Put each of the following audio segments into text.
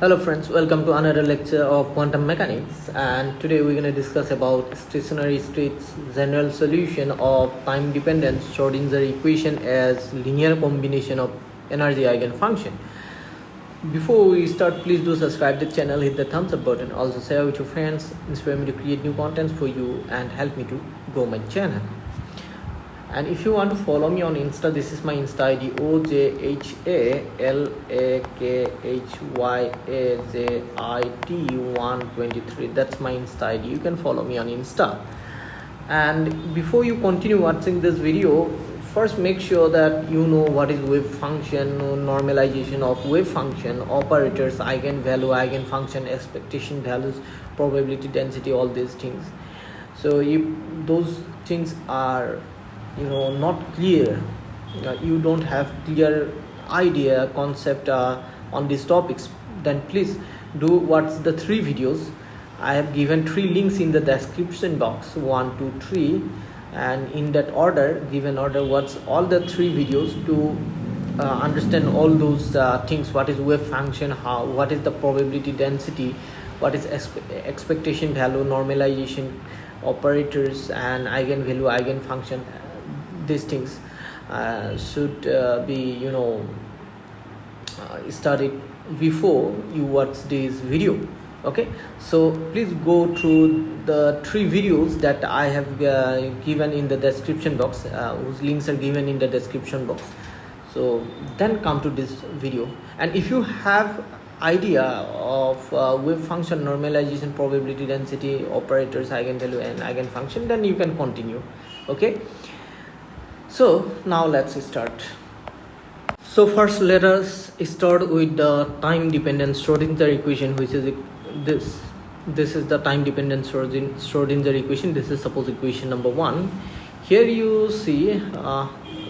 Hello friends, welcome to another lecture of quantum mechanics, and today we're going to discuss about stationary state's general solution of time dependent Schrödinger equation as linear combination of energy eigenfunction. Before we start, please do subscribe to the channel, hit the thumbs up button, also share with your friends, inspire me to create new contents for you and help me to grow my channel. And if you want to follow me on Insta, this is my Insta ID OJHALAKHYAJIT123. That's my Insta ID. You can follow me on Insta. And before you continue watching this video, first make sure that you know what is wave function, normalization of wave function, operators, eigenvalue, eigenfunction, expectation values, probability density, all these things. So if those things are not clear, you don't have clear idea concept on these topics, then please do watch the 3 videos. I have given 3 links in the description box, 1 2 3, and in that order, given order, watch all the 3 videos to understand all those things. What is wave function, what is the probability density, what is expectation value, normalization, operators, and eigenvalue, eigenfunction. These things should be studied before you watch this video. Okay, so please go through the 3 videos that I have given in the description box, whose links are given in the description box. So then come to this video, and if you have idea of wave function, normalization, probability density, operators, eigenvalue, and eigenfunction, then you can continue. Okay, so now let's start. So first let us start with the time dependent Schrödinger equation, which is this is the time dependent Schrödinger equation. This is suppose equation number 1. Here you see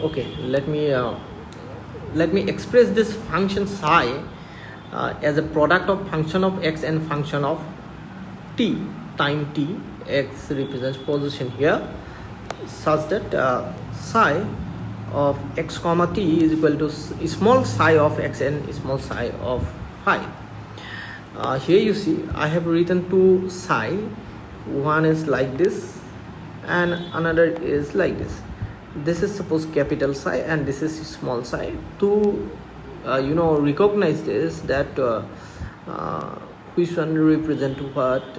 okay, let me express this function psi as a product of function of x and function of t, time t. X represents position here, such that psi of x comma t is equal to small psi of x and small psi of phi. Here you see I have written 2 psi. One is like this and another is like this. This is suppose capital psi and this is small psi. To recognize this, that which one represent what,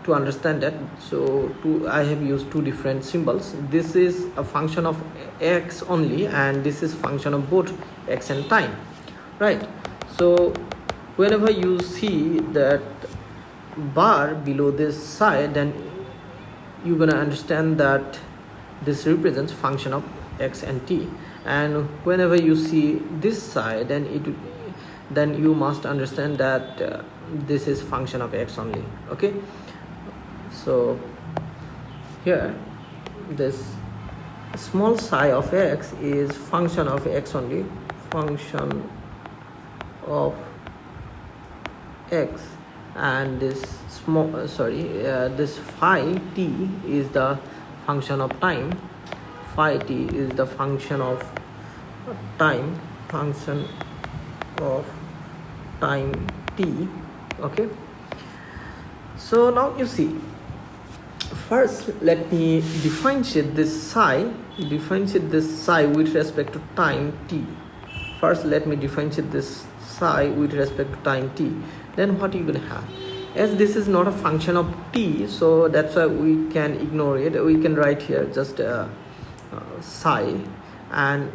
to understand that, so I have used 2 different symbols. This is a function of x only, and this is function of both x and time, right? So whenever you see that bar below this psi, then you're gonna understand that this represents function of x and t. And whenever you see this side, then you must understand that this is function of x only. Okay, so here this small psi of x is function of x only, function of x, and this this phi t is the function of time. Phi t is the function of time, function of time t. Okay, so now you see, first let me differentiate this psi with respect to time t. First let me differentiate this psi with respect to time t. Then what you gonna have, as this is not a function of t, so that's why we can ignore it. We can write here just psi, and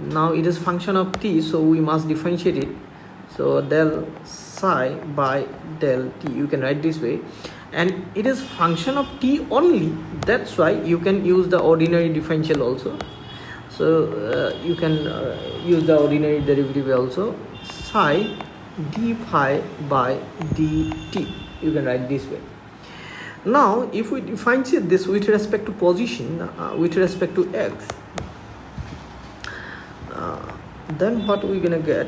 now it is function of t, so we must differentiate it. So del psi by del t, you can write this way, and it is function of t only. That's why you can use the ordinary differential also. So you can use the ordinary derivative also. Psi d phi by dt, you can write this way. Now if we differentiate this with respect to position, with respect to x, then what we're gonna get,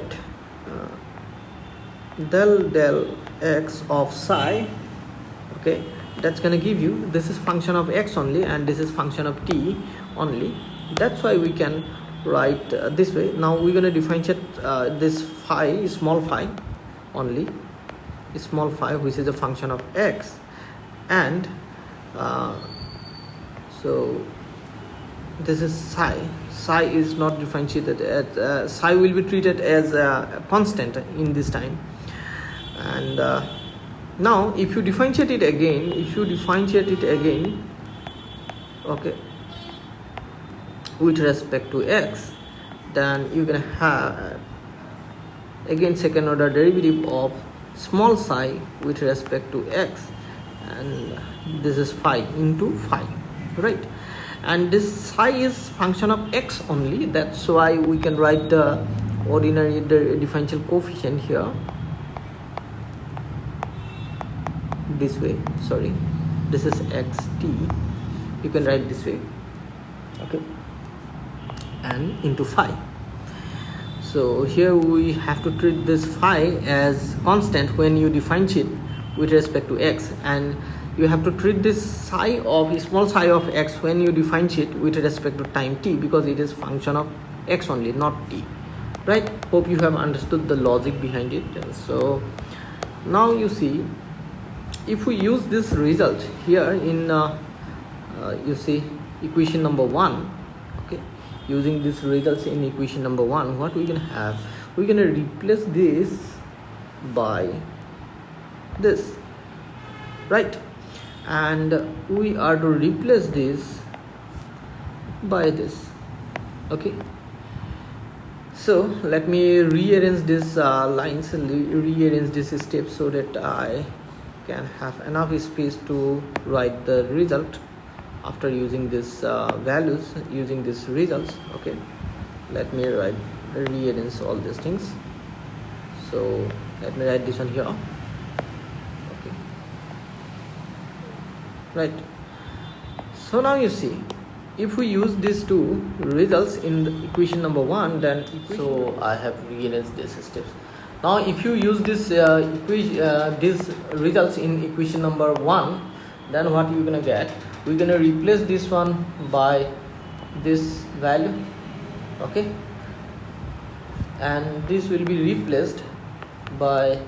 del x of psi. Okay, that's gonna give you, this is function of x only and this is function of t only. That's why we can write this way. Now we're gonna differentiate this phi, small phi only, small phi, which is a function of x, and so this is psi is not differentiated as psi will be treated as a constant in this time. And now if you differentiate it again, okay, with respect to x, then you can have again second order derivative of small psi with respect to x, and this is phi into phi, right? And this psi is function of x only, that's why we can write the ordinary differential coefficient here this way. Sorry, this is xt, you can write this way, okay, and into phi. So here we have to treat this phi as constant when you differentiate with respect to x, and you have to treat this psi of small psi of x when you differentiate with respect to time t, because it is function of x only, not t, right? Hope you have understood the logic behind it. So now you see, if we use this result here in you see equation number 1, okay, using these results in equation number 1, what we're gonna have, we're gonna replace this by this, right? And we are to replace this by this, okay. So let me rearrange this lines, rearrange this step so that I can have enough space to write the result after using this values, using these results, okay. Let me rearrange all these things. So let me write this one here, okay, right? So now you see, if we use these two results in the equation number 1, then so I have rearranged these steps. Now if you use this these results in equation number 1, then what you're gonna get, we're gonna replace this one by this value, okay, and this will be replaced by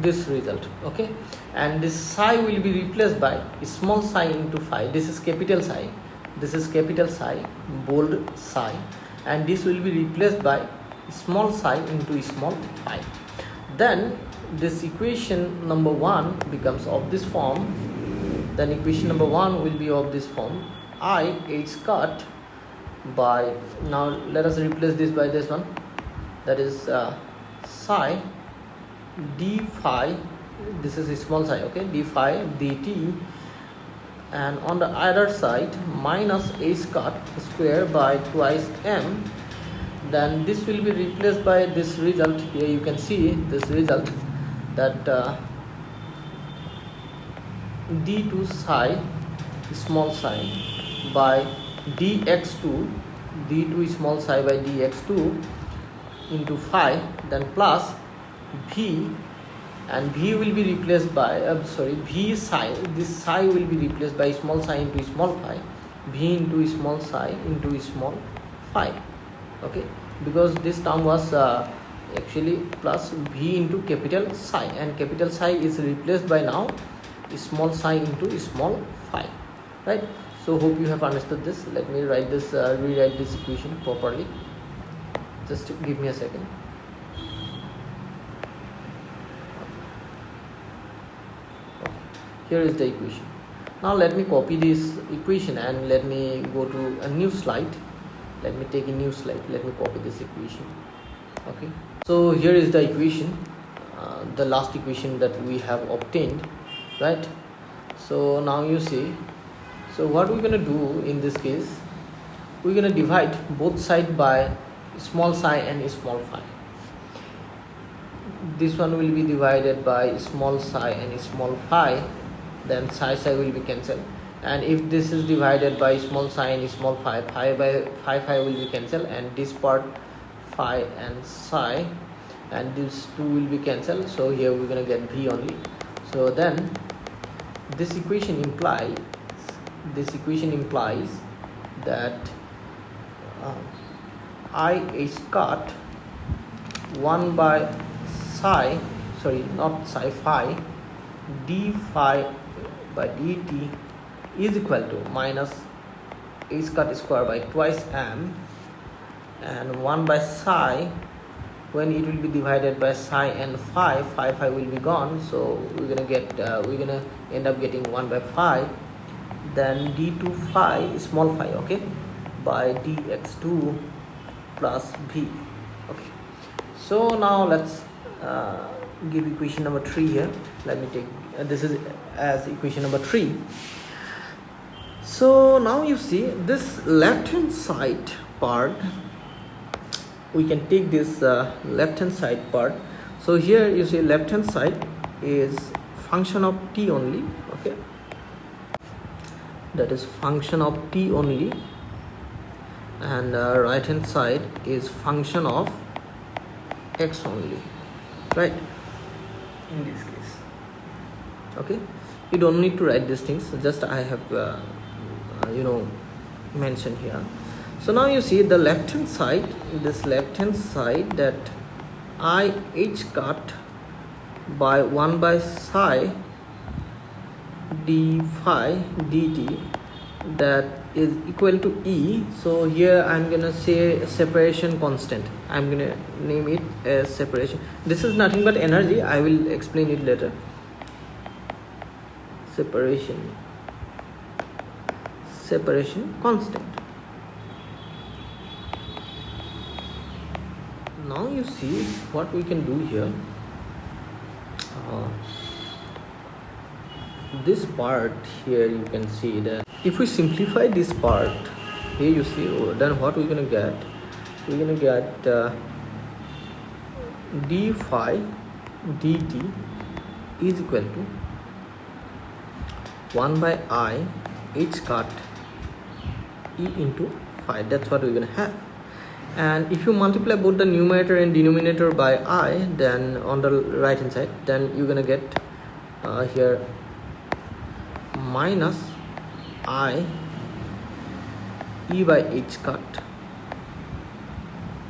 this result, okay, and this psi will be replaced by small psi into phi. This is capital psi, this is capital psi, bold psi, and this will be replaced by small psi into small phi. Then this equation number 1 becomes of this form. Then equation number 1 will be of this form, I h cut by, now let us replace this by this one, that is psi d phi, this is a small psi, okay, d phi dt, and on the other side minus h cut square by twice m. Then this will be replaced by this result. Here you can see this result, that d2 psi small psi by dx2, d2 small psi by dx2 into phi, then plus v, and v will be replaced by v psi, this psi will be replaced by small psi into small phi, v into small psi into small phi, okay, because this term was actually plus v into capital psi, and capital psi is replaced by now small psi into small phi, right? So hope you have understood this. Let me write this rewrite this equation properly. Just give me a second. Okay. Here is the equation. Now let me copy this equation and let me go to a new slide. Let me take a new slide. Let me copy this equation, okay. So here is the equation, the last equation that we have obtained, right? So now you see, so what we're going to do in this case, we're going to divide both sides by small psi and small phi. This one will be divided by small psi and small phi, then psi will be cancelled, and if this is divided by small psi and small phi, phi by phi will be cancelled, and this part phi and psi, and these two will be cancelled. So here we're going to get v only. So then this equation implies that I h cut 1 by psi sorry, not psi, phi, d phi by dt is equal to minus h cut square by twice m, and 1 by psi, when it will be divided by psi and phi, phi will be gone, so we're gonna end up getting 1 by phi, then d2 phi, small phi, okay, by dx2 plus v. Okay, so now let's give equation number 3 here. Let me take this is as equation number 3. So now you see this left hand side part, we can take this left hand side part. So here you see left hand side is function of t only, okay, that is function of t only, and right hand side is function of x only, right, in this case. Okay, you don't need to write these things, just I have mentioned here. So now you see the left hand side, this left hand side, that I h cut by 1 by psi d phi dt, that is equal to E. So here I'm gonna say separation constant, I'm gonna name it as separation. This is nothing but energy, I will explain it later. Separation constant. Now you see what we can do here. This part here, you can see that if we simplify this part here, you see, then what we're gonna get? We're gonna get d phi dt is equal to 1 by I h cut e into phi. That's what we're gonna have. And if you multiply both the numerator and denominator by I, then on the right hand side, then you're gonna get here minus I e by h cut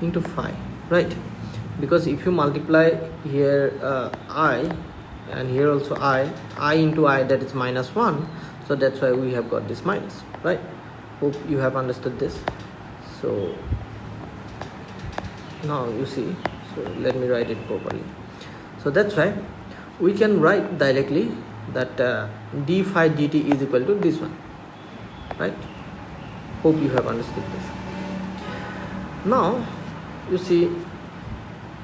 into phi, right? Because if you multiply here I, and here also I into I, that is minus 1, so that's why we have got this minus, right? Hope you have understood this. So now you see, so let me write it properly. So that's why we can write directly that d phi dt is equal to this one, right? Hope you have understood this. Now you see,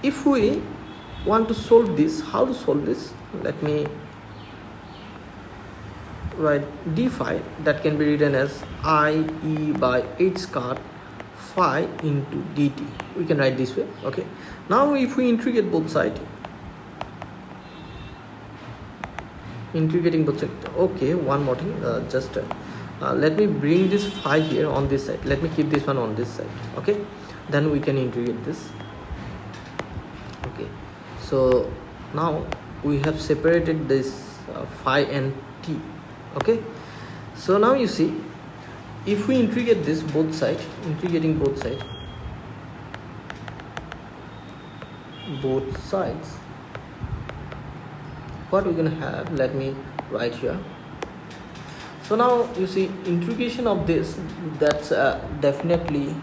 if we want to solve this, how to solve this? Let me write d phi, that can be written as I e by h cut phi into dt. We can write this way. Okay, now if we integrate both sides, integrating both sides. Okay, one more thing, just let me bring this phi here on this side. Let me keep this one on this side. Okay, then we can integrate this. Okay, so now we have separated this phi and t. Okay, so now you see, if we integrate this both sides, integrating both sides, what we're gonna have, let me write here. So now you see, integration of this, that's definitely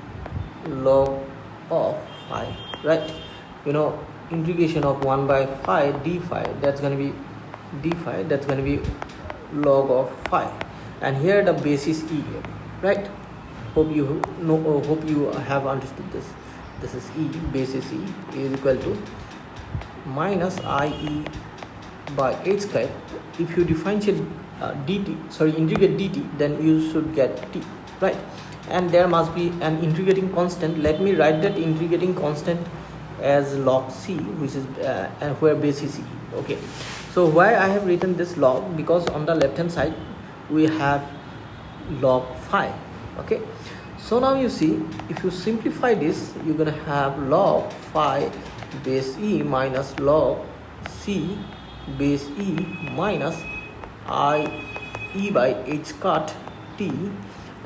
log of phi, right? You know, integration of 1 by phi d phi, that's gonna be d phi, that's gonna be log of phi, and here the base is e, right? Hope you know, hope you have understood this. This is e, base is e, is equal to minus I e by h cut. If you differentiate integrate dt, then you should get t, right? And there must be an integrating constant. Let me write that integrating constant as log c, which is where base is e. Okay, so why I have written this log? Because on the left hand side we have log phi. Okay, so now you see, if you simplify this, you're gonna have log phi base e minus log c base e minus I e by h cut t,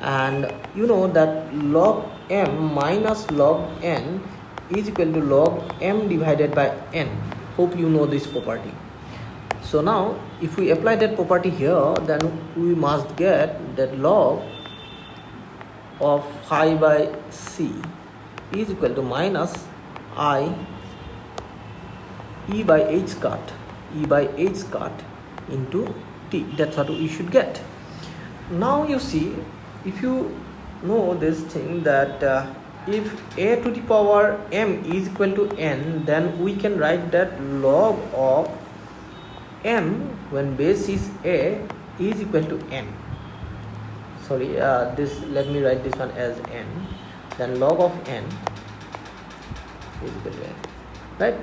and you know that log m minus log n is equal to log m divided by n. Hope you know this property. So now if we apply that property here, then we must get that log of phi by c is equal to minus I e by h cut into t. That's what we should get. Now you see, if you know this thing that if a to the power m is equal to n, then we can write that log of m when base is a is equal to n. Sorry, this, let me write this one as n. Then log of n is equal to n, right?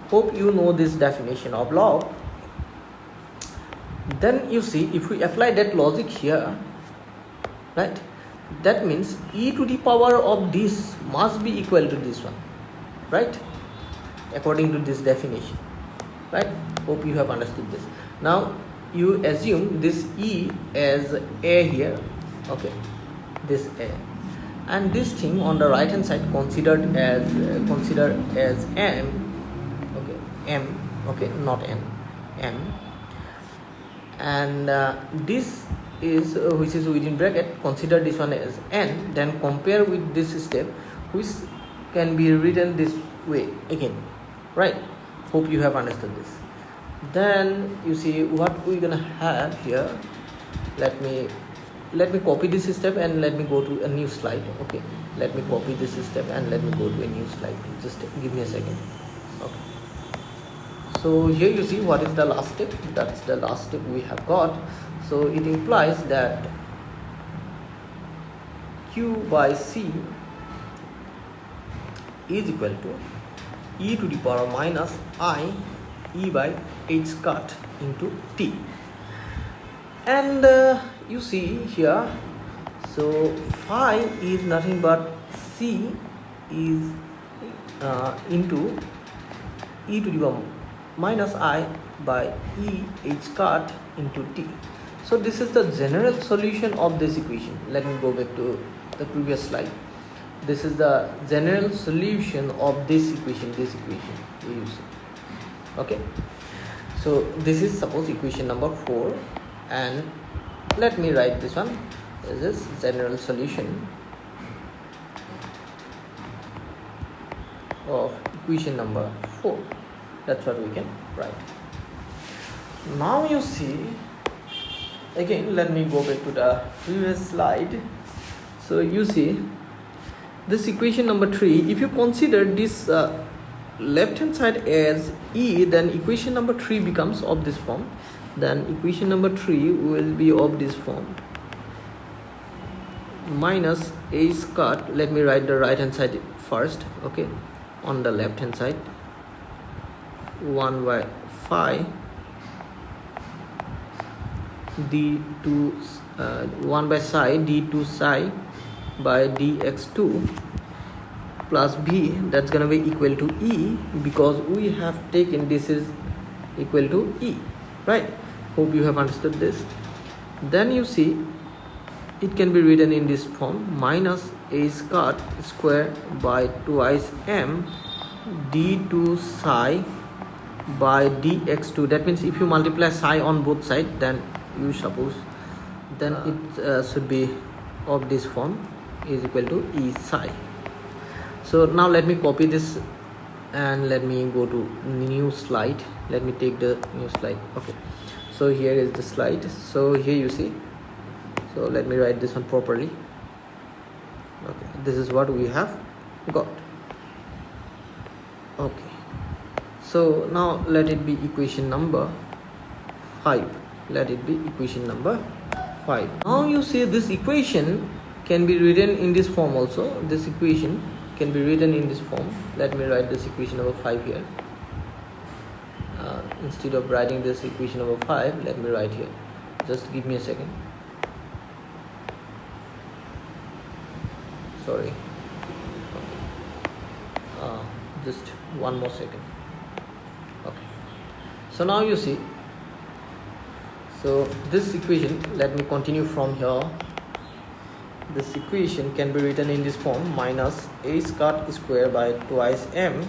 Hope you know this definition of log. Then you see, if we apply that logic here, right, that means e to the power of this must be equal to this one, right, according to this definition, right? Hope you have understood this. Now you assume this e as a here, okay, this a, and this thing on the right hand side considered as m, okay, m, okay, not n, m, and this is which is within bracket, consider this one as n, then compare with this step which can be written this way again, right? Hope you have understood this. Then you see what we're gonna have here. Let me copy this step and let me go to a new slide. Okay, let me copy this step and let me go to a new slide. Just give me a second. Okay, so here you see what is the last step. That's the last step we have got. So it implies that q by c is equal to e to the power minus I e by h cut into t. And you see here, so phi is nothing but c is into e to the power minus I by e h cut into t. So this is the general solution of this equation. Let me go back to the previous slide. This is the general solution of this equation. You see. Okay, so this is suppose equation number 4, and let me write this one. This is general solution of equation number 4. That's what we can write. Now you see, again let me go back to the previous slide. So you see this equation number 3, if you consider this left hand side as e, then equation number 3 becomes of this form. Then equation number 3 will be of this form, minus h cut. Let me write the right hand side first. Okay, on the left hand side, 1 by phi d2 1 by psi d2 psi by dx2 plus b, that's gonna be equal to e, because we have taken this is equal to e, right? Hope you have understood this. Then you see it can be written in this form, minus h cut square by twice m d2 psi by dx2. That means if you multiply psi on both sides, then you suppose then it should be of this form, is equal to e psi. So now let me copy this and let me go to new slide. Let me take the new slide. Okay, so here is the slide. So here you see, so let me write this one properly. Okay, this is what we have got. Okay, so now let it be equation number 5. Let it be equation number 5. Now you see this equation can be written in this form also. This equation can be written in this form. Let me write this equation number 5 here. Instead of writing this equation number 5, let me write here. Just give me a second. Sorry. Just one more second. Okay. So now you see. So this equation, let me continue from here. This equation can be written in this form, minus h cut square by twice m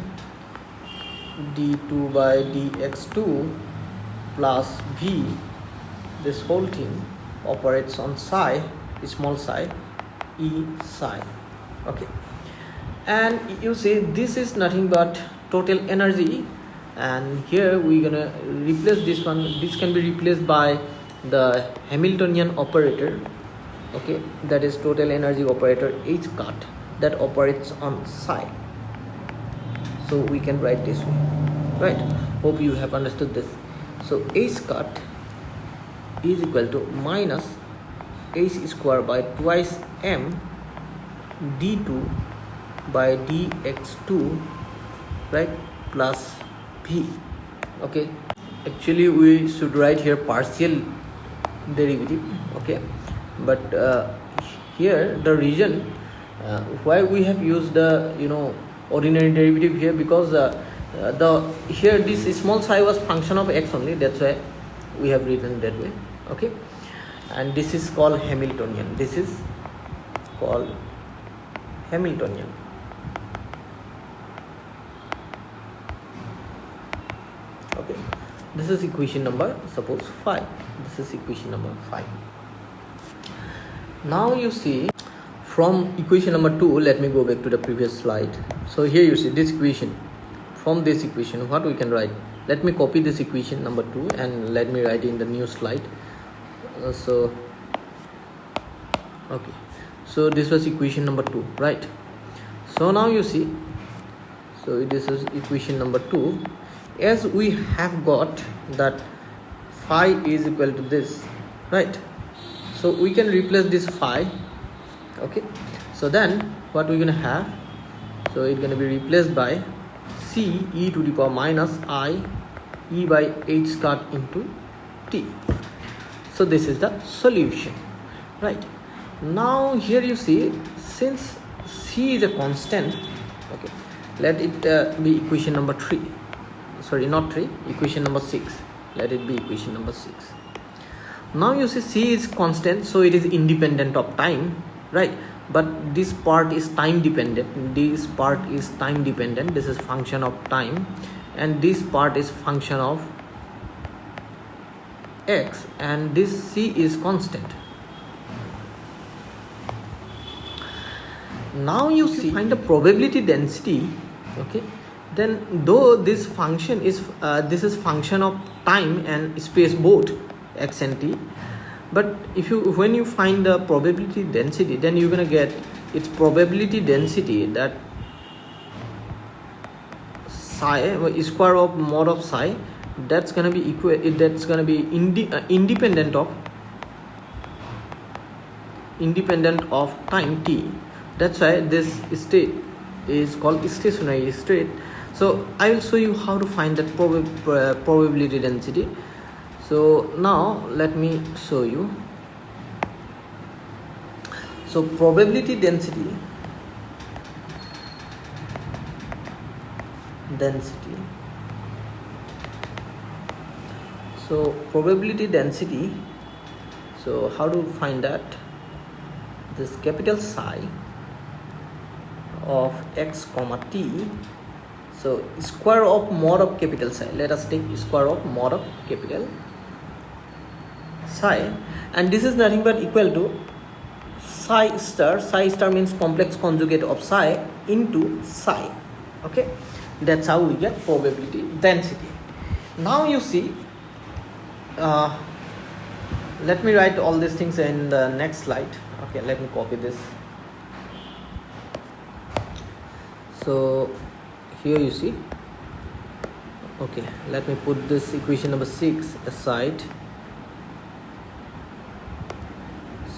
d2 by dx2 plus v, this whole thing operates on psi, small psi, e psi. Okay, and you see this is nothing but total energy, and here we're gonna replace this one. This can be replaced by the Hamiltonian operator. Okay, that is total energy operator H cut, that operates on psi. So we can write this way, right? Hope you have understood this. So H cut is equal to minus H square by twice m d2 by dx2, right, plus v. Okay, actually we should write here partial derivative. Okay, but here the reason why we have used the ordinary derivative here, because here this small psi was function of x only, that's why we have written that way. Okay, and this is called Hamiltonian. This is called Hamiltonian. Okay, this is equation number, suppose 5. This is equation number 5. Now you see, from equation number 2, let me go back to the previous slide. So here you see this equation. From this equation, what we can write? Let me copy this equation number 2 and let me write in the new slide. Okay, so this was equation number 2, right? So now you see, so this is equation number 2. As we have got that phi is equal to this, right? So we can replace this phi. Okay, so then what we're gonna have, so it's gonna be replaced by c e to the power minus I e by h cut into t. So this is the solution, right? Now here you see, since c is a constant, okay, let it be equation number 3. Sorry, not 3, equation number 6. Let it be equation number 6. Now you see c is constant, so it is independent of time, right? But this part is time dependent. This part is time dependent. This is function of time, and this part is function of x, and this c is constant. Now you see, find the probability density. Okay, then though this function is this is function of time and space both, x and t, but when you find the probability density, then you're gonna get its probability density, that psi square of mod of psi, that's gonna be independent of time t. That's why this state is called stationary state. So I will show you how to find that probability density. So now let me show you. So probability density so probability density, so how to find that? This capital psi of x comma t, so square of mod of capital psi, let us take square of mod of capital psi, and this is nothing but equal to psi star. Psi star means complex conjugate of psi into psi. Okay, that's how we get probability density. Now you see, let me write all these things in the next slide. Okay, let me copy this. So here you see, okay, let me put this equation number 6 aside.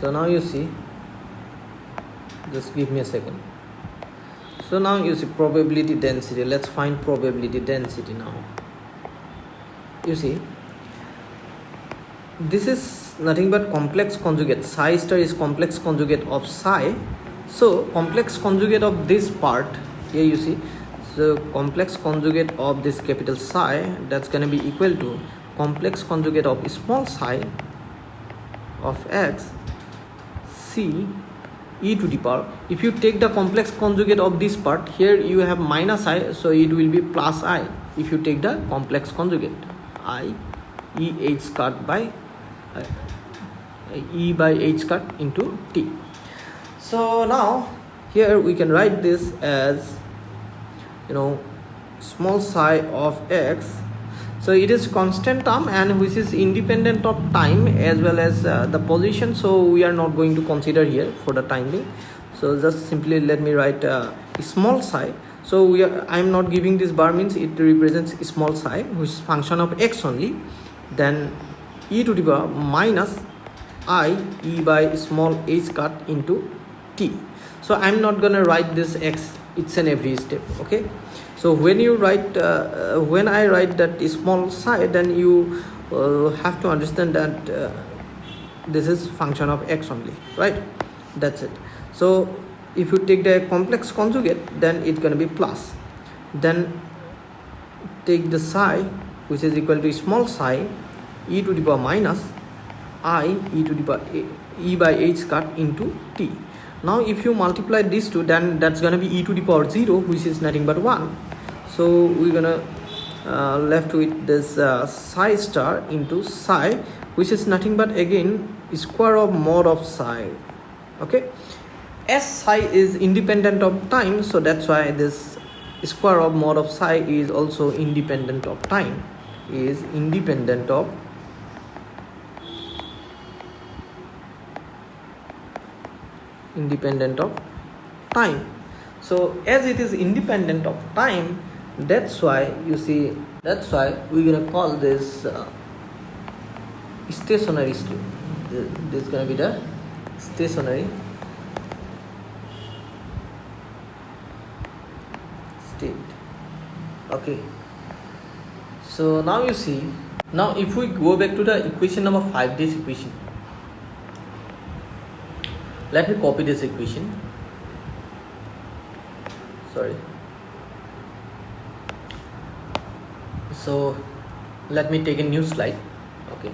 So now you see, just give me a second. So now you see probability density. Let's find probability density now. You see, this is nothing but complex conjugate. Psi star is complex conjugate of psi. So complex conjugate of this part, here you see, so complex conjugate of this capital psi, that's going to be equal to complex conjugate of small psi of x c e to the power. If you take the complex conjugate of this part, here you have minus I, so it will be plus I if you take the complex conjugate I e h squared by e by h squared into t. So now here we can write this as, you know, small psi of x. So it is constant term and which is independent of time as well as the position, so we are not going to consider here for the time being. So just simply let me write small psi. So I am not giving this bar, means it represents small psi which is function of x only, then e to the power minus I e by small h cut into t. So I am not gonna write this x each and every step, okay. So when you write when I write that small psi, then you have to understand that this is function of x only, right? That's it. So if you take the complex conjugate, then it's gonna be plus, then take the psi which is equal to small psi e to the power minus I e to the power e by h cut into t. Now if you multiply these two, then that's gonna be e to the power 0, which is nothing but 1. So we're gonna left with this psi star into psi, which is nothing but again square of mod of psi, okay. As psi is independent of time, so that's why this square of mod of psi is also independent of time, is independent of time. So as it is independent of time, that's why you see, that's why we're gonna call this stationary state. This is gonna be the stationary state, okay. So now you see, now if we go back to the equation number 5, this equation, let me copy this equation, sorry. So let me take a new slide, okay.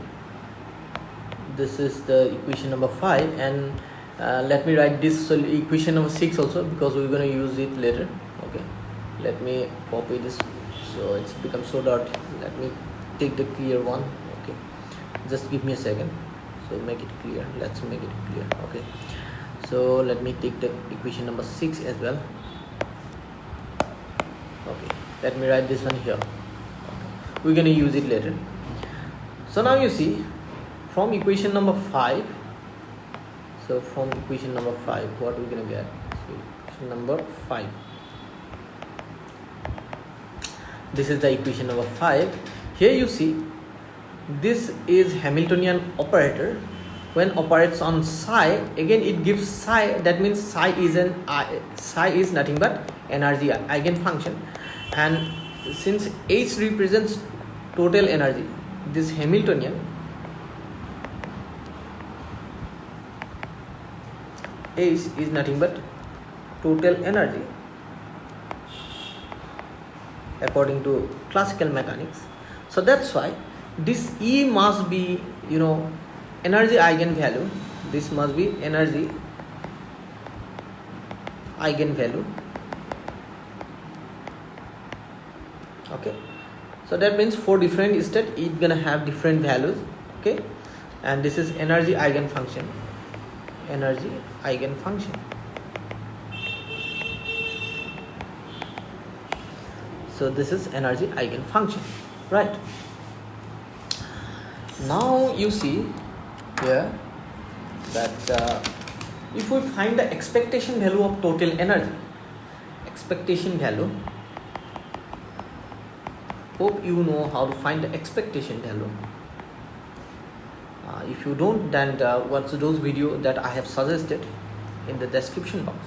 This is the equation number 5, and let me write this equation number 6 also, because we're going to use it later, okay. Let me copy this so it's become so dark. Let me take the clear one, okay. Just give me a second, so make it clear, let's make it clear, okay. So let me take the equation number 6 as well, okay. Let me write this one here, okay. We're going to use it later. So now you see, from equation number 5, so from equation number 5 what we're going to get, so equation number 5, this is the equation number 5. Here you see, this is Hamiltonian operator. When operates on psi, again it gives psi, that means psi is nothing but energy eigenfunction, and since h represents total energy, this Hamiltonian h is nothing but total energy according to classical mechanics. So that's why this E must be, you know, energy eigenvalue. This must be energy eigenvalue, okay. So that means for different state it's gonna have different values, okay. And this is energy eigenfunction, energy eigenfunction. So this is energy eigenfunction, right? Now you see here that if we find the expectation value of total energy, expectation value, hope you know how to find the expectation value. If you don't, then watch those videos that I have suggested in the description box,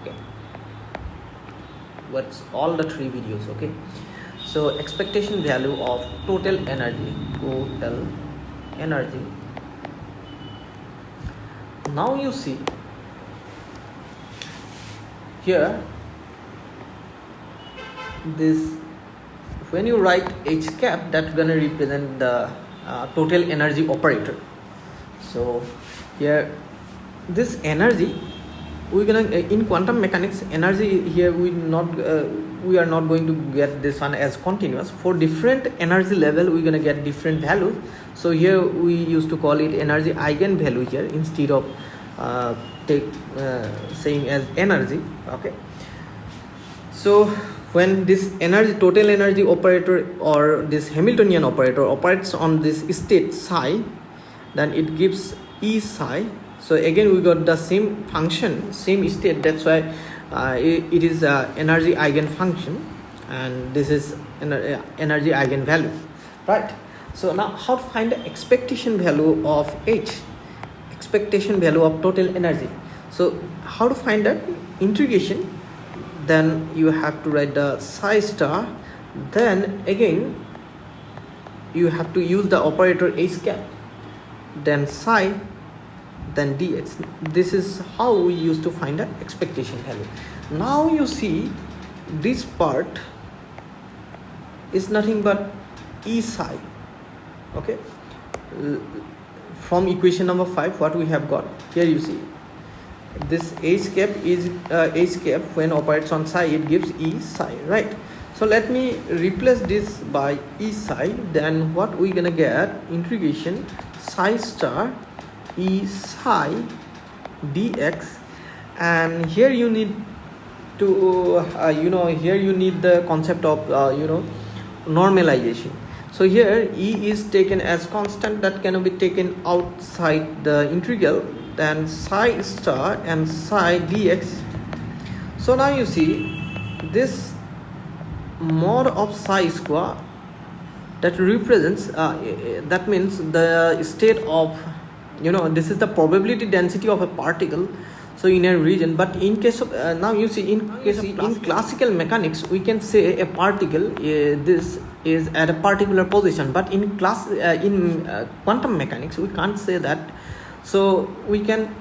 okay. What's all the 3 videos, okay. So expectation value of total energy, now you see here, this, when you write h cap, that's gonna represent the total energy operator. So here this energy we're gonna in quantum mechanics energy here we are not going to get this one as continuous. For different energy level we're gonna get different values. So here we used to call it energy eigenvalue here instead of saying as energy. Okay, so when this energy total energy operator or this Hamiltonian operator operates on this state psi, then it gives E psi. So again we got the same function, same state, that's why it is energy eigenfunction, and this is energy eigenvalue, right? So now how to find the expectation value of H, expectation value of total energy. So how to find that? Integration, then you have to write the psi star, then again you have to use the operator H cap, then psi, then dx. This is how we used to find the expectation value. Now you see this part is nothing but E psi. Okay, from equation number 5 what we have got here, you see this H cap is H cap when operates on psi it gives E psi, right? So let me replace this by E psi, then what we gonna get? Integration psi star E psi dx, and here you need to here you need the concept of normalization. So here E is taken as constant, that cannot be taken outside the integral, then psi star and psi dx. So now you see this mod of psi square, that represents that means the state of this is the probability density of a particle, so in a region. But in case of now you see in classical mechanics we can say a particle this is at a particular position, but in quantum mechanics we can't say that. So we can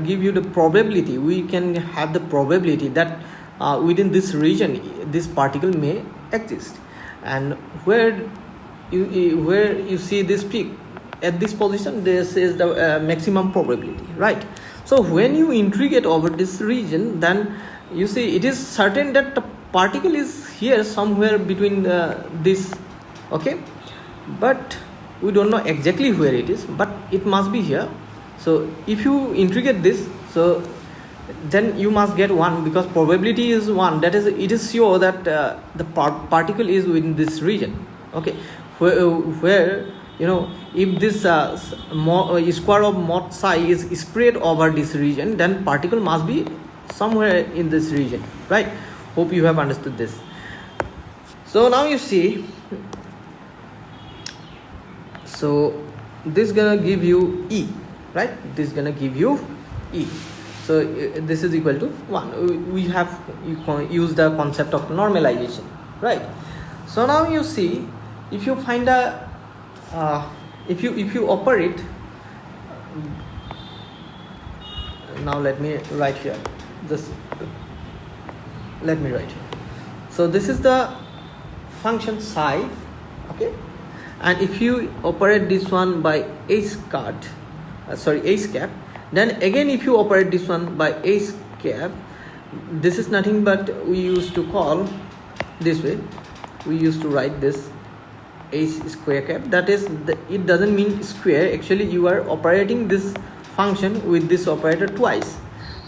give you the probability, we can have the probability that within this region this particle may exist, and where you see this peak at this position, this is the maximum probability, right? So when you integrate over this region, then you see it is certain that the particle is here somewhere between this, okay, but we don't know exactly where it is, but it must be here. So if you integrate this, so then you must get 1, because probability is 1, that is it is sure that the particle is within this region. Okay, where if this square of mod psi is spread over this region, then particle must be somewhere in this region, right? Hope you have understood this. So now you see, so this gonna give you E, right? This gonna give you E. So this is equal to 1. We have use the concept of normalization, right? So now you see, if you find a if you operate, now let me write here, just let me write here. So this is the function psi, okay, and if you operate this one by H cap, then again if you operate this one by H cap, this is nothing but we used to call this way, we used to write this H square cap, that is it doesn't mean square, actually you are operating this function with this operator twice,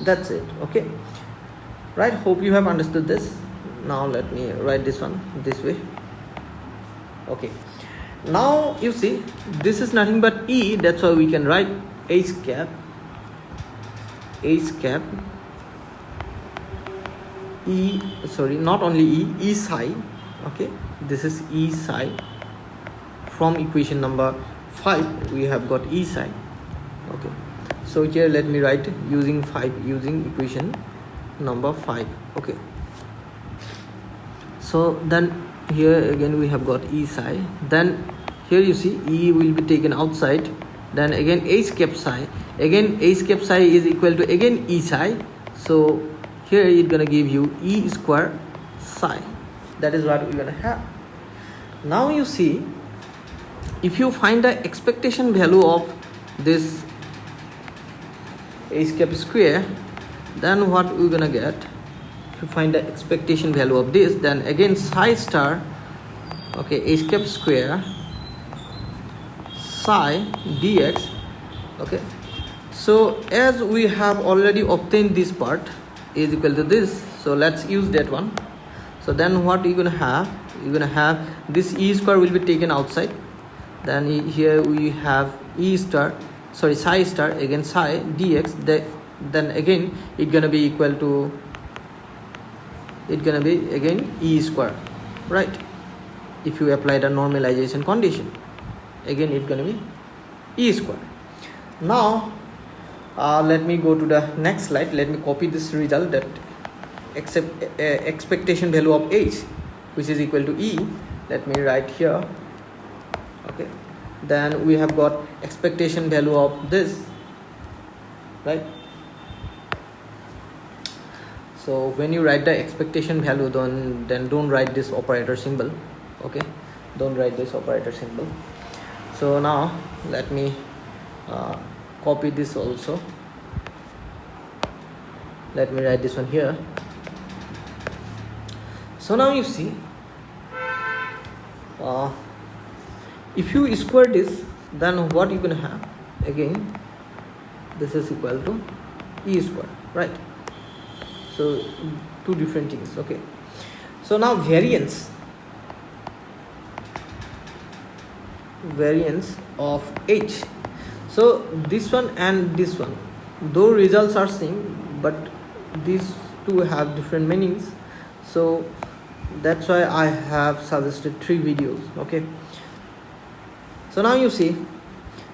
that's it, okay, right? Hope you have understood this. Now let me write this one this way. Okay, now you see this is nothing but E, that's why we can write H cap E, sorry, not only E psi, okay, this is E psi. From equation number 5 we have got E psi, okay. So here let me write using equation number 5, okay. So then here again we have got E psi, then here you see E will be taken outside, then again H cap psi, again H cap psi is equal to again E psi, so here it's gonna give you E square psi, that is what we're gonna have. Now you see, if you find the expectation value of this H cap square, then what we're gonna get, to find the expectation value of this, then again psi star, okay, h cap square psi dx. Okay, so as we have already obtained this part is equal to this, so let's use that one. So then what you're gonna have, you're gonna have this e square will be taken outside, then here we have e star, sorry, psi star, again psi dx, then again it's gonna be equal to, it's gonna be again e square, right? If you apply the normalization condition, again it's gonna be e square. Now let me go to the next slide. Let me copy this result, that expectation value of h, which is equal to e. Let me write here. Okay, then we have got expectation value of this, right? So when you write the expectation value, then don't write this operator symbol. Okay, don't write this operator symbol. So now let me copy this also. Let me write this one here. So now you see, if you square this, then what you gonna have, again this is equal to e square, right? So two different things. Okay, so now variance of h. So this one and this one, though results are same, but these two have different meanings, so that's why I have suggested 3 videos. Okay, so now you see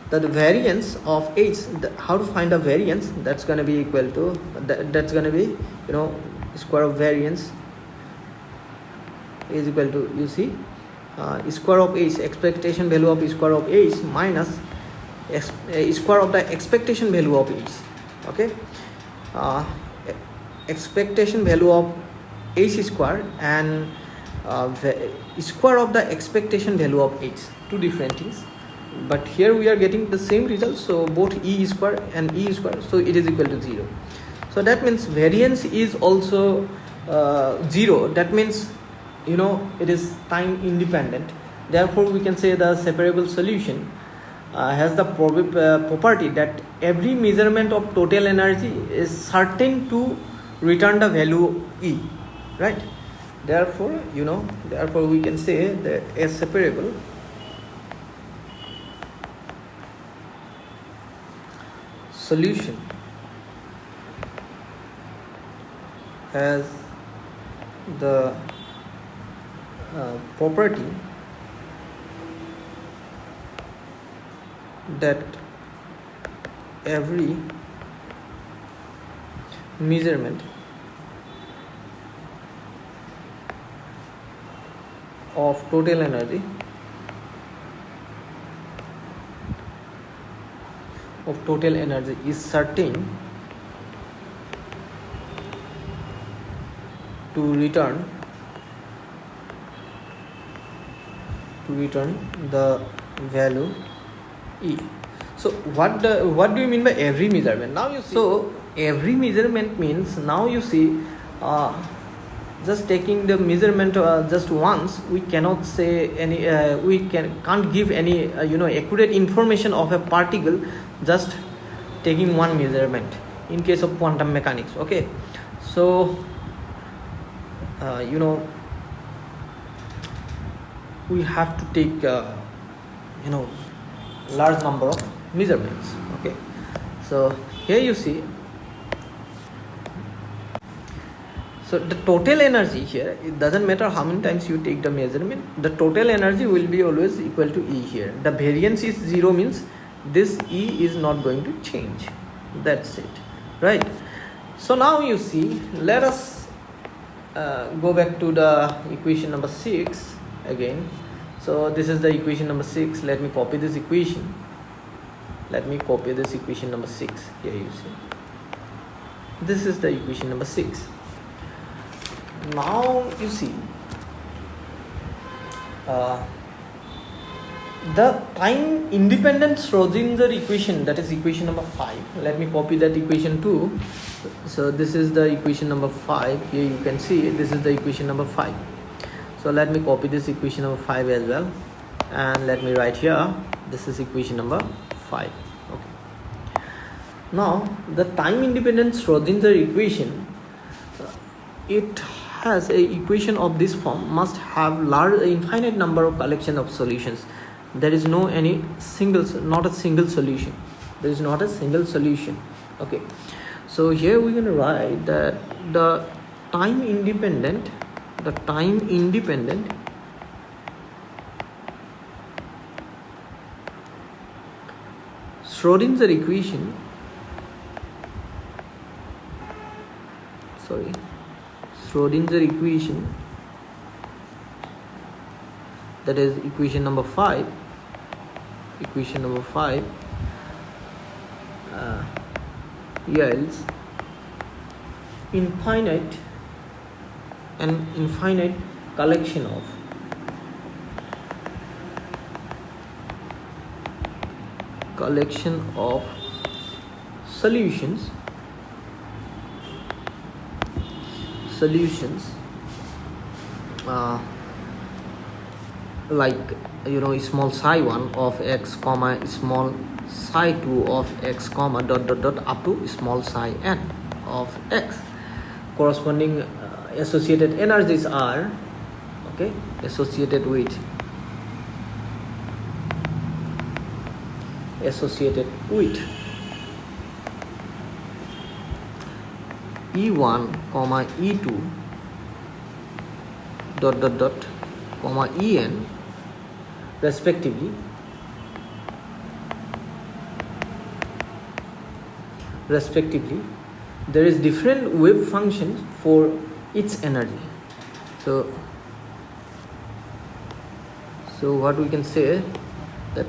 that the variance of h, how to find the variance, that's going to be equal to that's going to be, you know, square of variance is equal to, you see, square of h, expectation value of square of h minus square of the expectation value of h. Okay, expectation value of h square and square of the expectation value of h, two different things, but here we are getting the same result, so both e square and e square, so it is equal to 0. So that means variance is also 0. That means, you know, it is time independent. Therefore we can say the separable solution has the property that every measurement of total energy is certain to return the value E, right? Therefore, you know, therefore we can say that a separable solution has the property that every measurement of total energy is certain to return the value E. So what do you mean by every measurement? Now you see, so every measurement means, now you see, just taking the measurement just once, we cannot say any we can't give any you know, accurate information of a particle just taking one measurement in case of quantum mechanics. Okay, so you know, we have to take you know, large number of measurements. Okay, so here you see, so the total energy here, it doesn't matter how many times you take the measurement, the total energy will be always equal to E here. The variance is 0, means this E is not going to change. That's it, right? So now you see, let us go back to the equation number 6 again. So this is the equation number 6. Let me copy this equation. Number 6. Here you see, this is the equation number 6. Now you see, the time independent Schrödinger equation, that is equation number 5. Let me copy that equation too. So this is the equation number 5. Here you can see this is the equation number 5. So let me copy this equation number 5 as well, and let me write here this is equation number 5. Okay. Now the time independent Schrödinger equation, it has a equation of this form must have large infinite number of collection of solutions. There is no any single, not a single solution. There is not a single solution. Okay, so here we're going to write that the time independent Schrödinger equation, Schrödinger equation, that is equation number 5, yields infinite collection of solutions like small psi 1 of x comma small psi 2 of x comma dot up to small psi n of x. Corresponding associated energies are associated with E1 comma E2 dot comma En respectively. There is different wave functions for its energy. So what we can say that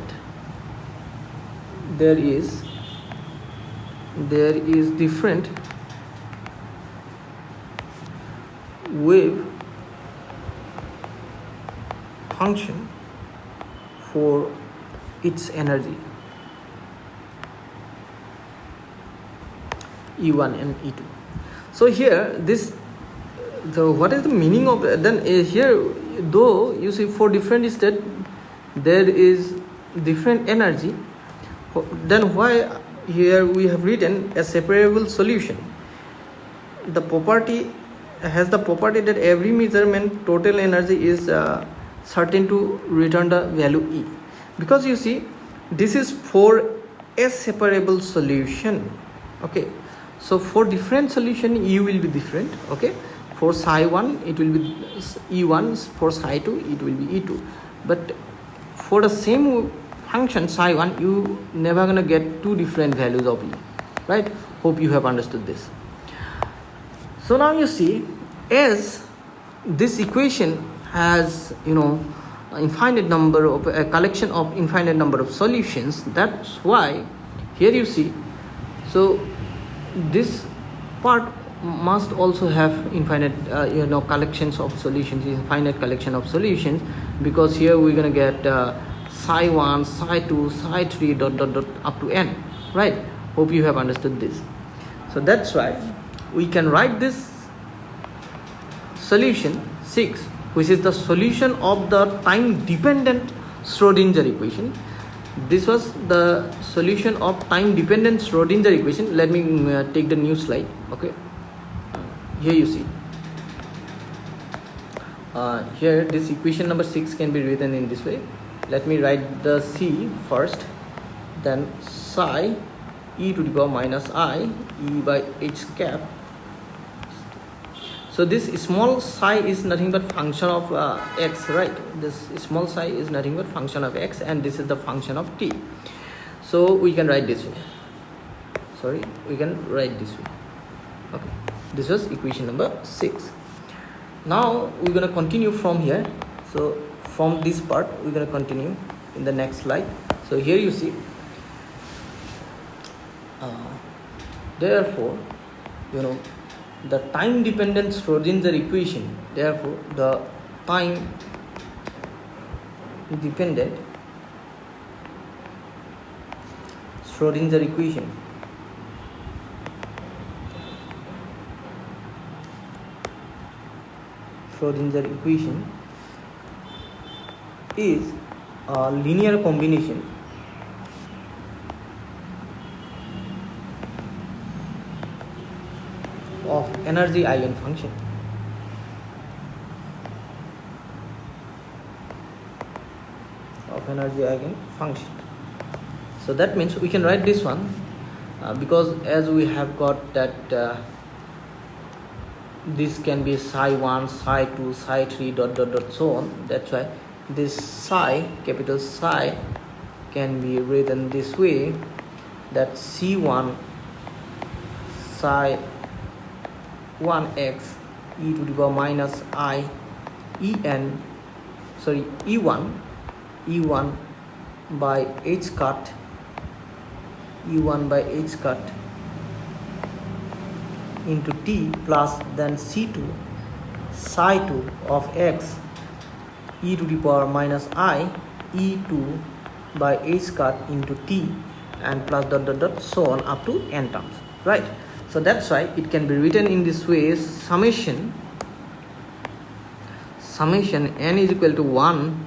there is different wave function for its energy E1 and E2. So here what is the meaning of then here, though you see for different state there is different energy, then why here we have written a separable solution? The property has the property that every measurement total energy is certain to return the value E, because you see this is for a separable solution. Okay, so for different solution E will be different. Okay, for psi 1 it will be E1, for psi 2 it will be E2, but for the same function psi 1 you never gonna get two different values of E, right? Hope you have understood this. So now you see, as this equation has infinite number of a collection of infinite number of solutions, that's why here you see, so this part must also have infinite collections of solutions, infinite collection of solutions, because here we're gonna get psi 1, psi 2, psi 3 dot up to n, right? Hope you have understood this. So that's why we can write this solution 6, which is the solution of the time dependent Schrödinger equation. This was the solution of time dependent Schrödinger equation. Let me take the new slide. Okay, here you see here this equation number 6 can be written in this way. Let me write the C first, then psi e to the power minus I e by h cap. So this small psi is nothing but function of x, right? This small psi is nothing but function of x, and this is the function of t. So we can write this way. Okay, this was equation number 6. Now we're going to continue from here. So from this part we're going to continue in the next slide. So here you see therefore the time dependent Schrödinger equation, therefore the time dependent Schrödinger equation. Schrödinger equation is a linear combination of energy eigenfunction. Energy eigenfunction. So that means we can write this one because as we have got that this can be psi 1, psi 2, psi 3 dot dot dot so on. That's why this psi, capital psi, can be written this way, that C1 psi 1x e to the power minus I E1 by h cut into t plus then C2 psi 2 of x e to the power minus I E2 by h cut into t and plus dot dot dot so on up to n terms, right? So that's why it can be written in this way: summation n is equal to 1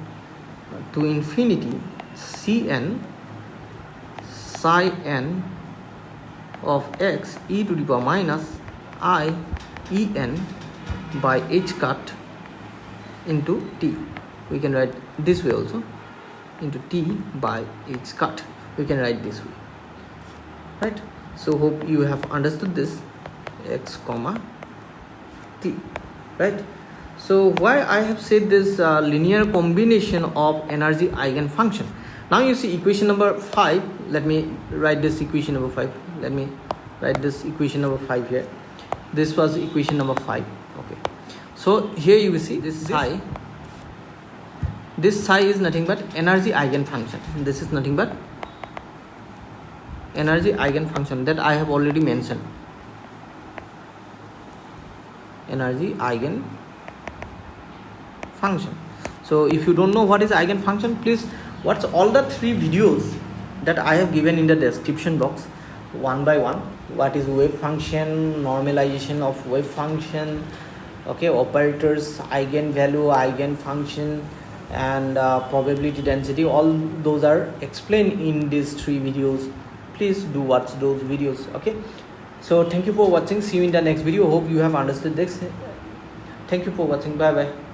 to infinity Cn psi n of x e to the power minus I En by h cut into t. We can write this way also, into t by h cut. We can write this way, right? So hope you have understood this, x comma t, right? So why I have said this linear combination of energy eigenfunction. Now you see equation number 5. Let me write this equation number 5. Let me write this equation number 5 here. This was equation number 5. Okay. So here you will see this psi. This psi is nothing but energy eigenfunction. This is nothing but energy eigenfunction that I have already mentioned. Energy eigenfunction. So if you don't know what is eigenfunction, please watch all the 3 videos that I have given in the description box one by one. What is wave function, normalization of wave function, okay, operators, eigenvalue, eigenfunction, and probability density. All those are explained in these 3 videos. Please do watch those videos. Okay, so thank you for watching. See you in the next video. Hope you have understood this. Thank you for watching. Bye bye.